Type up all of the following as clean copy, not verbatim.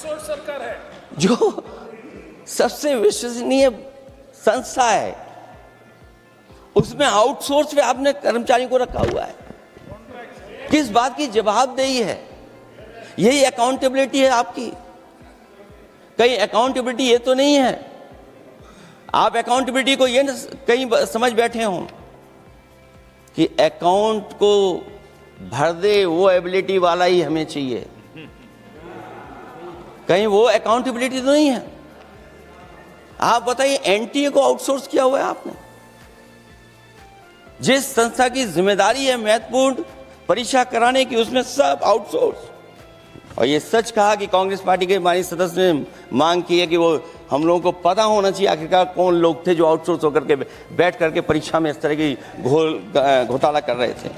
Outsource सरकार है, जो सबसे विश्वसनीय संस्था है, उसमें आउटसोर्स पे आपने कर्मचारियों को रखा हुआ है। किस बात की जवाबदेही है? यही अकाउंटेबिलिटी है आपकी? कहीं अकाउंटेबिलिटी ये तो नहीं है आप अकाउंटेबिलिटी को ये न कहीं समझ बैठे हो कि अकाउंट को भर दे वो एबिलिटी वाला ही हमें चाहिए? कहीं वो अकाउंटेबिलिटी तो नहीं है। आप बताइए, एनटीए को आउटसोर्स किया हुआ है आपने। जिस संस्था की जिम्मेदारी है महत्वपूर्ण परीक्षा कराने की, उसमें सब आउटसोर्स। और ये सच कहा कि कांग्रेस पार्टी के माननीय सदस्य ने मांग की है कि वो हम लोगों को पता होना चाहिए आखिरकार कौन लोग थे जो आउटसोर्स होकर के बैठ करके परीक्षा में इस तरह की घोटाला कर रहे थे।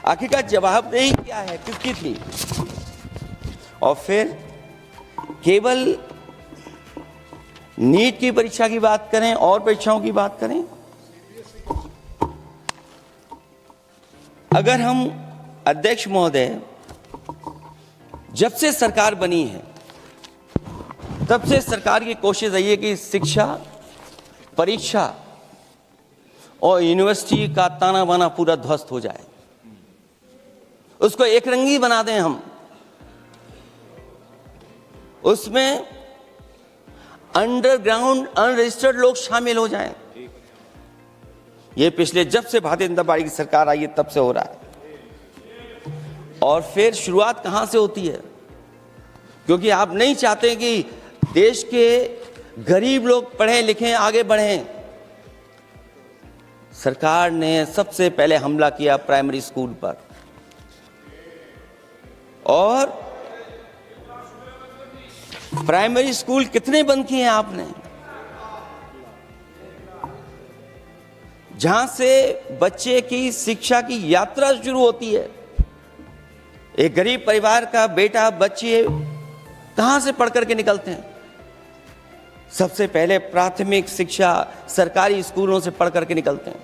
आखिरकार जवाबदेही क्या है, किसकी थी? और फिर केवल नीट की परीक्षा की बात करें और परीक्षाओं की बात करें, अगर हम अध्यक्ष महोदय जब से सरकार बनी है तब से सरकार की कोशिश रही है कि शिक्षा, परीक्षा और यूनिवर्सिटी का ताना बाना पूरा ध्वस्त हो जाए, उसको एक रंगी बना दें हम, उसमें अंडरग्राउंड अनरजिस्टर्ड लोग शामिल हो जाएं। ये पिछले जब से भारतीय जनता पार्टी की सरकार आई है तब से हो रहा है। और फिर शुरुआत कहां से होती है? क्योंकि आप नहीं चाहते कि देश के गरीब लोग पढ़ें लिखें आगे बढ़ें। सरकार ने सबसे पहले हमला किया प्राइमरी स्कूल पर, और प्राइमरी स्कूल कितने बंद किए हैं आपने? जहां से बच्चे की शिक्षा की यात्रा शुरू होती है। एक गरीब परिवार का बेटा, बच्चे कहां से पढ़ करके निकलते हैं? सबसे पहले प्राथमिक शिक्षा सरकारी स्कूलों से पढ़ करके निकलते हैं।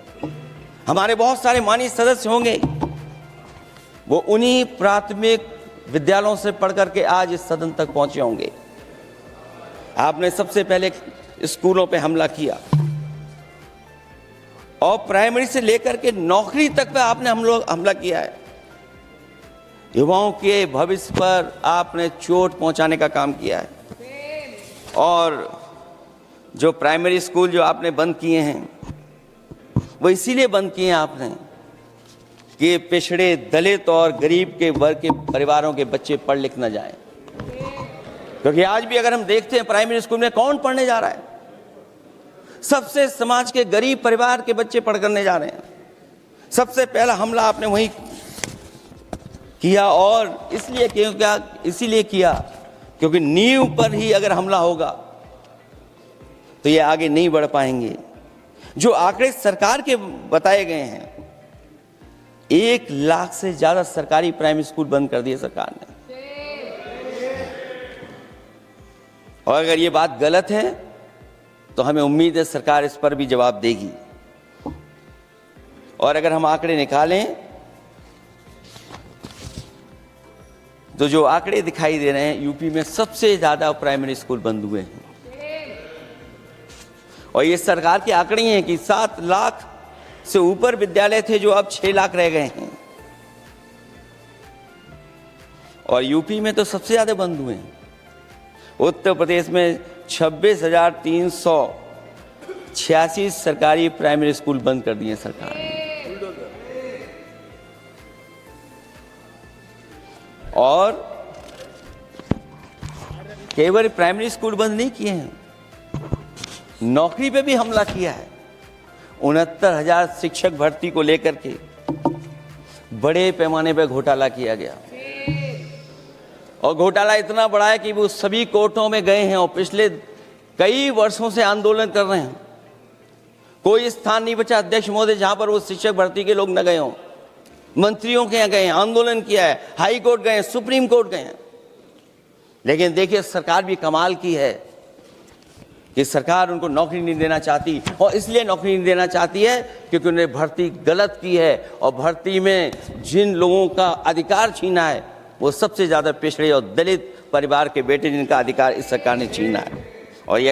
हमारे बहुत सारे माननीय सदस्य होंगे, वो उन्हीं प्राथमिक विद्यालयों से पढ़ करके आज इस सदन तक पहुंचे होंगे। आपने सबसे पहले स्कूलों पे हमला किया, और प्राइमरी से लेकर के नौकरी तक पे आपने हमला किया है। युवाओं के भविष्य पर आपने चोट पहुंचाने का काम किया है। और जो प्राइमरी स्कूल जो आपने बंद किए हैं, वो इसीलिए बंद किए हैं आपने कि पिछड़े, दलित और गरीब के वर्ग के परिवारों के बच्चे पढ़ लिख न जाएं। क्योंकि आज भी अगर हम देखते हैं प्राइमरी स्कूल में कौन पढ़ने जा रहा है? सबसे समाज के गरीब परिवार के बच्चे पढ़ करने जा रहे हैं। सबसे पहला हमला आपने वही किया, और इसीलिए किया क्योंकि नींव पर ही अगर हमला होगा तो ये आगे नहीं बढ़ पाएंगे। जो आंकड़े सरकार के बताए गए हैं, 1 लाख से ज्यादा सरकारी प्राइमरी स्कूल बंद कर दिए सरकार ने। और अगर ये बात गलत है तो हमें उम्मीद है सरकार इस पर भी जवाब देगी। और अगर हम आंकड़े निकालें तो जो आंकड़े दिखाई दे रहे हैं, यूपी में सबसे ज्यादा प्राइमरी स्कूल बंद हुए हैं। और ये सरकार के आंकड़े हैं कि 7 लाख से ऊपर विद्यालय थे जो अब 6 लाख रह गए हैं। और यूपी में तो सबसे ज्यादा बंद हुए हैं। उत्तर प्रदेश में 26,386 सरकारी प्राइमरी स्कूल बंद कर दिए सरकार ने। और केवल प्राइमरी स्कूल बंद नहीं किए हैं, नौकरी पे भी हमला किया है। 69,000 शिक्षक भर्ती को लेकर के बड़े पैमाने पर घोटाला किया गया। और घोटाला इतना बड़ा है कि वो सभी कोर्टों में गए हैं और पिछले कई वर्षों से आंदोलन कर रहे हैं। कोई स्थान नहीं बचा अध्यक्ष महोदय जहां पर वो शिक्षक भर्ती के लोग न गए हों। मंत्रियों के यहाँ गए, आंदोलन किया है, हाई कोर्ट गए, सुप्रीम कोर्ट गए। लेकिन देखिए सरकार भी कमाल की है कि सरकार उनको नौकरी नहीं देना चाहती। और इसलिए नौकरी नहीं देना चाहती है क्योंकि उन्होंने भर्ती गलत की है, और भर्ती में जिन लोगों का अधिकार छीना है वो सबसे ज़्यादा पिछड़े और दलित परिवार के बेटे जिनका अधिकार इस सरकार ने छीना है। और यह